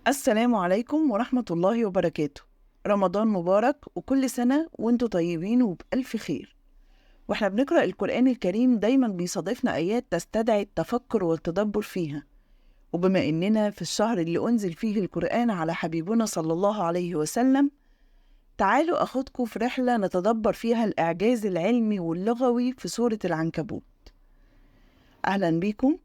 السلام عليكم ورحمة الله وبركاته. رمضان مبارك وكل سنة وانتوا طيبين وبألف خير. واحنا بنقرأ القرآن الكريم دايما بيصادفنا آيات تستدعي التفكر والتدبر فيها. وبما إننا في الشهر اللي أنزل فيه القرآن على حبيبنا صلى الله عليه وسلم، تعالوا أخدكم في رحلة نتدبر فيها الإعجاز العلمي واللغوي في سورة العنكبوت. أهلا بيكم،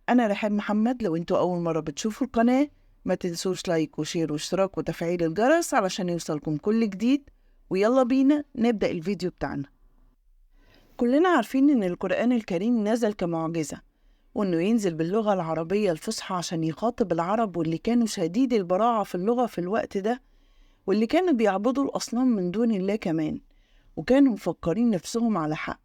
أنا رحاب محمد. لو انتوا أول مرة بتشوفوا القناة ما تنسوش لايك وشير واشتراك وتفعيل الجرس علشان يوصلكم كل جديد. ويلا بينا نبدأ الفيديو بتاعنا. كلنا عارفين إن القرآن الكريم نزل كمعجزة، وإنه ينزل باللغة العربية الفصحى عشان يخاطب العرب واللي كانوا شديد البراعة في اللغة في الوقت ده، واللي كانوا بيعبدوا الأصنام من دون الله كمان، وكانوا مفكرين نفسهم على حق،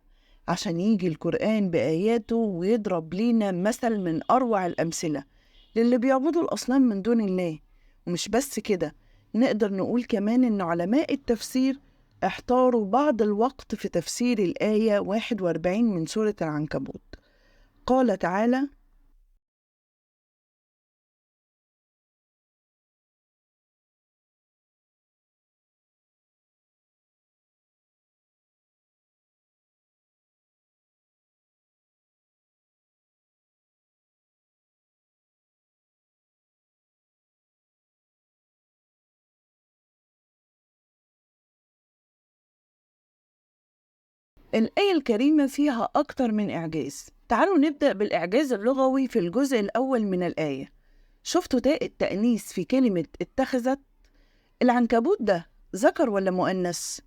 عشان يجي القرآن بآياته ويضرب لينا مثل من أروع الأمثلة للي بيعبدوا الأصنام من دون الله. ومش بس كده، نقدر نقول كمان إن علماء التفسير احتاروا بعض الوقت في تفسير الآية 41 من سورة العنكبوت. قال تعالى: الآية الكريمة فيها أكتر من إعجاز. تعالوا نبدأ بالإعجاز اللغوي في الجزء الأول من الآية. شفتوا تاء التأنيث في كلمة اتخذت؟ العنكبوت ده ذكر ولا مؤنث؟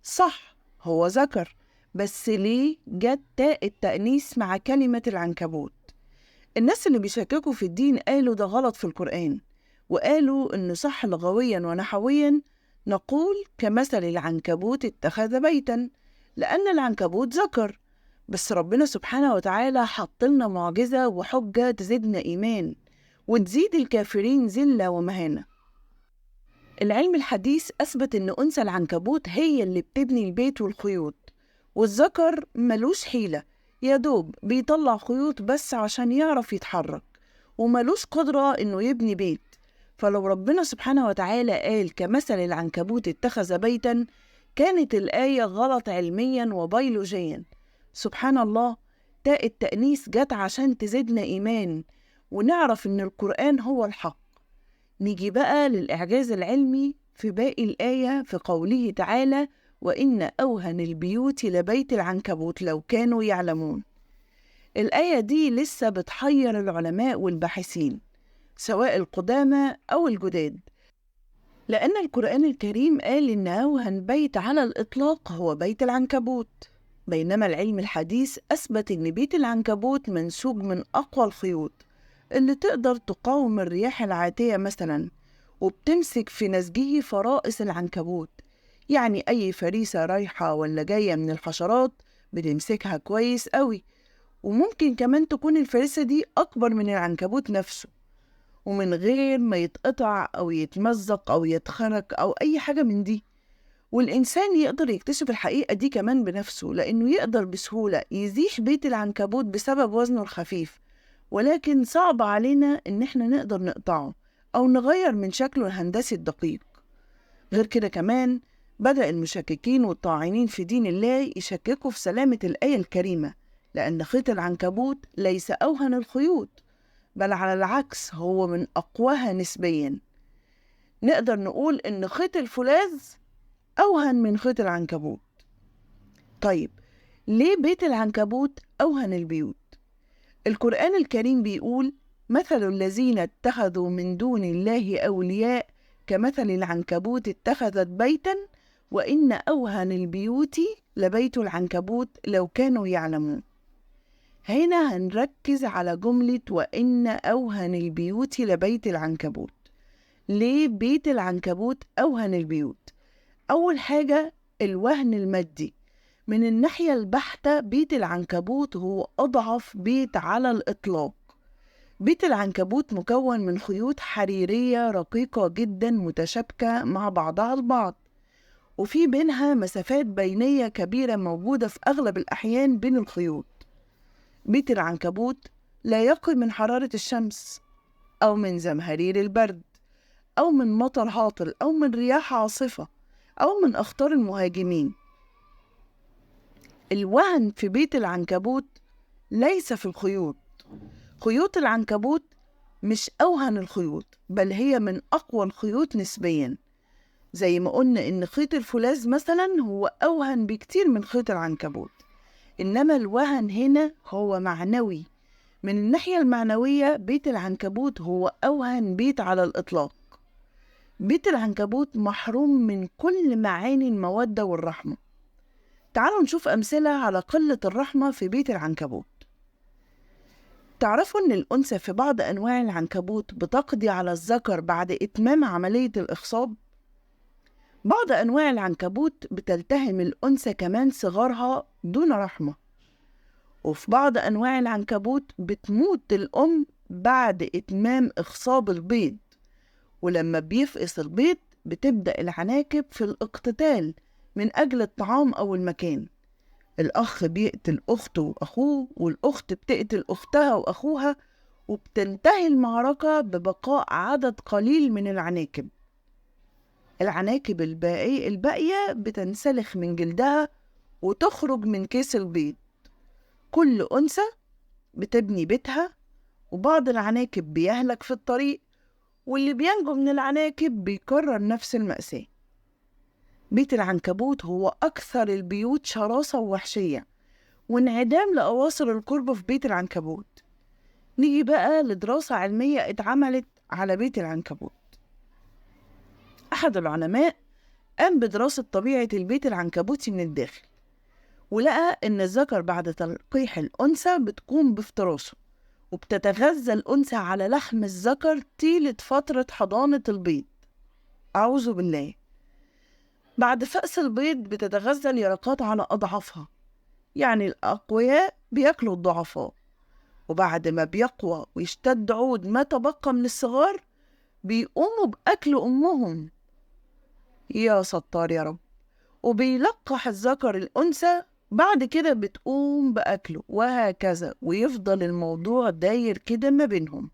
صح، هو ذكر، بس ليه جت تاء التأنيث مع كلمة العنكبوت؟ الناس اللي بيشككوا في الدين قالوا ده غلط في القرآن، وقالوا إنه صح لغويا ونحويا. نقول كمثل العنكبوت اتخذ بيتا، لأن العنكبوت ذكر، بس ربنا سبحانه وتعالى حط لنا معجزة وحجة تزيدنا إيمان وتزيد الكافرين ذلة ومهانة. العلم الحديث أثبت إن أنثى العنكبوت هي اللي بتبني البيت والخيوط، والذكر ملوش حيلة، يا دوب بيطلع خيوط بس عشان يعرف يتحرك، وملوش قدرة إنه يبني بيت. فلو ربنا سبحانه وتعالى قال كمثل العنكبوت اتخذ بيتا، كانت الآية غلط علميا وبيولوجيا. سبحان الله، تاء التأنيث جت عشان تزيدنا إيمان ونعرف إن القرآن هو الحق. نيجي بقى للإعجاز العلمي في باقي الآية في قوله تعالى: وإن أوهن البيوت لبيت العنكبوت لو كانوا يعلمون. الآية دي لسه بتحير العلماء والباحثين، سواء القدامى أو الجداد، لأن القرآن الكريم قال إن أوهن بيت على الإطلاق هو بيت العنكبوت، بينما العلم الحديث أثبت إن بيت العنكبوت منسوج من أقوى الخيوط اللي تقدر تقاوم الرياح العاتية مثلا، وبتمسك في نسجه فرائس العنكبوت. يعني أي فريسة رايحة ولا جاية من الحشرات بتمسكها كويس قوي، وممكن كمان تكون الفريسة دي أكبر من العنكبوت نفسه، ومن غير ما يتقطع أو يتمزق أو يتخنق أو أي حاجة من دي. والإنسان يقدر يكتشف الحقيقة دي كمان بنفسه، لأنه يقدر بسهولة يزيح بيت العنكبوت بسبب وزنه الخفيف، ولكن صعب علينا إن احنا نقدر نقطعه أو نغير من شكله الهندسي الدقيق. غير كده كمان بدأ المشككين والطاعنين في دين الله يشككوا في سلامة الآية الكريمة، لأن خيط العنكبوت ليس أوهن الخيوط، بل على العكس هو من أقواها نسبيا. نقدر نقول إن خيط الفولاذ أوهن من خيط العنكبوت. طيب، ليه بيت العنكبوت أوهن البيوت؟ القرآن الكريم بيقول: مثل الذين اتخذوا من دون الله أولياء كمثل العنكبوت اتخذت بيتا وإن أوهن البيوت لبيت العنكبوت لو كانوا يعلمون. هنا هنركز على جملة وإن أوهن البيوت لبيت العنكبوت. ليه بيت العنكبوت أوهن البيوت؟ أول حاجة الوهن المادي. من الناحية البحتة بيت العنكبوت هو أضعف بيت على الإطلاق. بيت العنكبوت مكون من خيوط حريرية رقيقة جدا متشابكة مع بعضها البعض، وفي بينها مسافات بينية كبيرة موجودة في أغلب الأحيان بين الخيوط. بيت العنكبوت لا يقي من حرارة الشمس أو من زمهرير البرد، أو من مطر هاطل أو من رياح عاصفة أو من أخطار المهاجمين. الوهن في بيت العنكبوت ليس في الخيوط. خيوط العنكبوت مش أوهن الخيوط، بل هي من أقوى الخيوط نسبيا. زي ما قلنا إن خيط الفولاذ مثلا هو أوهن بكتير من خيط العنكبوت، إنما الوهن هنا هو معنوي. من الناحية المعنوية بيت العنكبوت هو أوهن بيت على الإطلاق. بيت العنكبوت محروم من كل معاني المودة والرحمة. تعالوا نشوف أمثلة على قلة الرحمة في بيت العنكبوت. تعرفوا إن الأنثى في بعض أنواع العنكبوت بتقضي على الذكر بعد إتمام عملية الإخصاب؟ بعض أنواع العنكبوت بتلتهم الأنثى كمان صغارها دون رحمة. وفي بعض أنواع العنكبوت بتموت الأم بعد إتمام إخصاب البيض، ولما بيفقس البيض بتبدأ العناكب في الاقتتال من أجل الطعام أو المكان. الأخ بيقتل أخته وأخوه، والأخت بتقتل أختها وأخوها، وبتنتهي المعركة ببقاء عدد قليل من العناكب. العناكب الباقية بتنسلخ من جلدها وتخرج من كيس البيض. كل أنثى بتبني بيتها، وبعض العناكب بيهلك في الطريق، واللي بينجو من العناكب بيكرر نفس المأساة. بيت العنكبوت هو أكثر البيوت شراسة ووحشية وانعدام لأواصر القرب في بيت العنكبوت. نيجي بقى لدراسة علمية اتعملت على بيت العنكبوت. أحد العلماء قام بدراسة طبيعة البيت العنكبوتي من الداخل، ولقى إن الذكر بعد تلقيح الأنثى بتقوم بافتراسه، وبتتغذى الأنثى على لحم الذكر طيلة فترة حضانة البيض. أعوذ بالله. بعد فأس البيض بتتغذى اليرقات على أضعافها، يعني الأقوياء بياكلوا الضعفاء، وبعد ما بيقوى ويشتد عود ما تبقى من الصغار بيقوموا بأكل أمهم. يا ستار يا رب. وبيلقح الذكر الأنثى، بعد كده بتقوم بأكله، وهكذا، ويفضل الموضوع داير كده ما بينهم.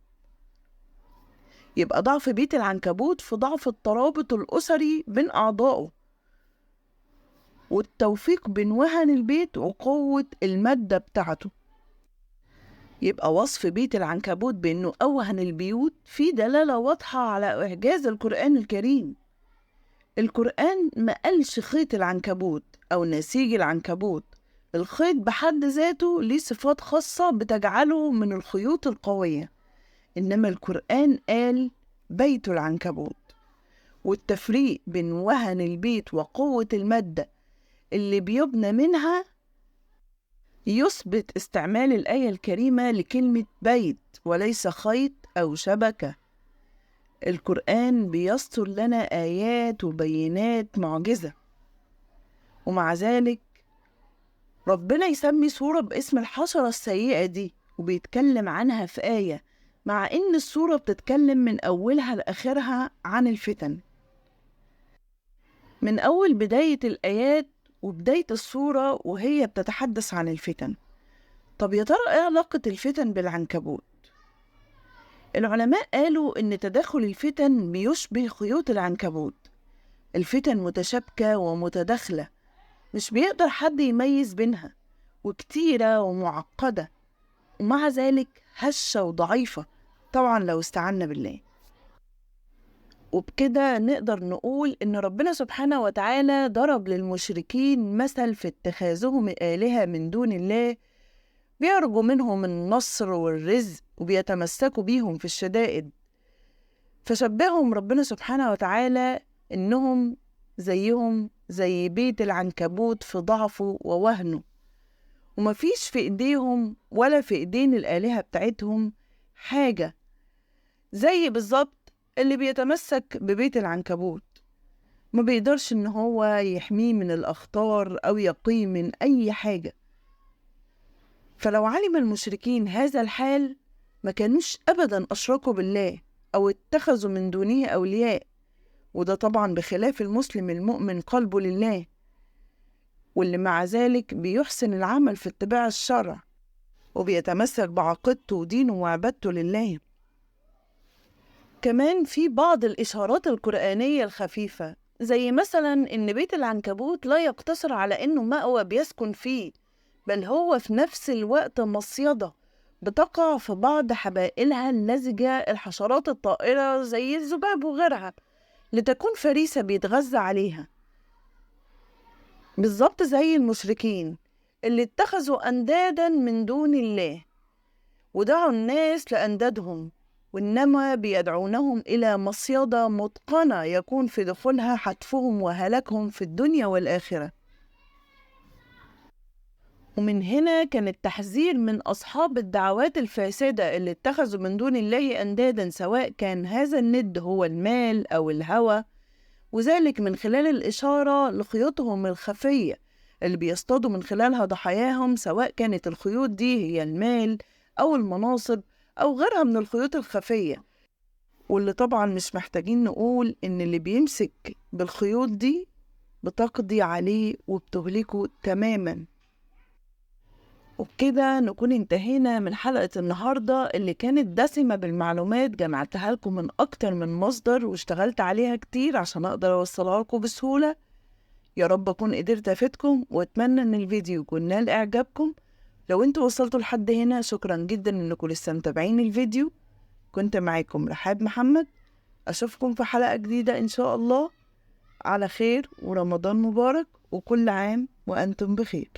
يبقى ضعف بيت العنكبوت في ضعف الترابط الأسري بين أعضائه، والتوفيق بين وهن البيت وقوة المادة بتاعته. يبقى وصف بيت العنكبوت بأنه أوهن البيوت في دلالة واضحة على إعجاز القرآن الكريم. القرآن ما قالش خيط العنكبوت أو نسيج العنكبوت. الخيط بحد ذاته ليه صفات خاصة بتجعله من الخيوط القوية، إنما القرآن قال بيت العنكبوت. والتفريق بين وهن البيت وقوة المادة اللي بيبنى منها يثبت استعمال الآية الكريمة لكلمة بيت وليس خيط أو شبكة. القرآن بيسطر لنا آيات وبينات معجزة، ومع ذلك ربنا يسمي سورة باسم الحشرة السيئة دي وبيتكلم عنها في آية، مع إن السورة بتتكلم من أولها لآخرها عن الفتن. من أول بداية الآيات وبداية السورة وهي بتتحدث عن الفتن. طب يا ترى إيه علاقة الفتن بالعنكبوت؟ العلماء قالوا إن تداخل الفتن بيشبه خيوط العنكبوت. الفتن متشابكة ومتداخلة، مش بيقدر حد يميز بينها، وكتيرة ومعقدة، ومع ذلك هشة وضعيفة طبعا لو استعنا بالله. وبكده نقدر نقول إن ربنا سبحانه وتعالى ضرب للمشركين مثل في اتخاذهم آلهة من دون الله، بيرجوا منهم النصر والرزق وبيتمسكوا بيهم في الشدائد. فشبههم ربنا سبحانه وتعالى إنهم زيهم زي بيت العنكبوت في ضعفه ووهنه، ومفيش في إيديهم ولا في إيدين الآلهة بتاعتهم حاجة، زي بالظبط اللي بيتمسك ببيت العنكبوت ما بيقدرش إن هو يحميه من الأخطار أو يقيه من أي حاجة. فلو علم المشركين هذا الحال ما كانوش أبدا أشركوا بالله أو اتخذوا من دونه أولياء، وده طبعا بخلاف المسلم المؤمن قلبه لله، واللي مع ذلك بيحسن العمل في اتباع الشرع وبيتمسك بعقيدته ودينه وعبادته لله. كمان في بعض الإشارات القرآنية الخفيفة، زي مثلا إن بيت العنكبوت لا يقتصر على إنه مأوى بيسكن فيه، بل هو في نفس الوقت مصيدة بتقع في بعض حبائلها اللزجة الحشرات الطائرة زي الذباب وغيرها، لتكون فريسة بيتغذى عليها، بالظبط زي المشركين اللي اتخذوا أندادا من دون الله ودعوا الناس لأندادهم، وإنما بيدعونهم إلى مصيدة متقنة يكون في دخولها حتفهم وهلاكهم في الدنيا والآخرة. ومن هنا كان التحذير من أصحاب الدعوات الفاسدة اللي اتخذوا من دون الله أندادا، سواء كان هذا الند هو المال أو الهوى، وذلك من خلال الإشارة لخيوطهم الخفية اللي بيصطادوا من خلالها ضحاياهم، سواء كانت الخيوط دي هي المال أو المناصب أو غيرها من الخيوط الخفية، واللي طبعا مش محتاجين نقول إن اللي بيمسك بالخيوط دي بتقضي عليه وبتهلكه تماما. وبكده نكون انتهينا من حلقة النهاردة اللي كانت دسمة بالمعلومات، جمعتها لكم من أكتر من مصدر واشتغلت عليها كتير عشان أقدر أوصلها لكم بسهولة. يا رب أكون قدرت أفيدكم، وأتمنى إن الفيديو يكون نال إعجابكم. لو انتوا وصلتوا لحد هنا شكرا جدا إنكم لسه متابعين الفيديو. كنت معاكم رحاب محمد، أشوفكم في حلقة جديدة إن شاء الله على خير، ورمضان مبارك، وكل عام وأنتم بخير.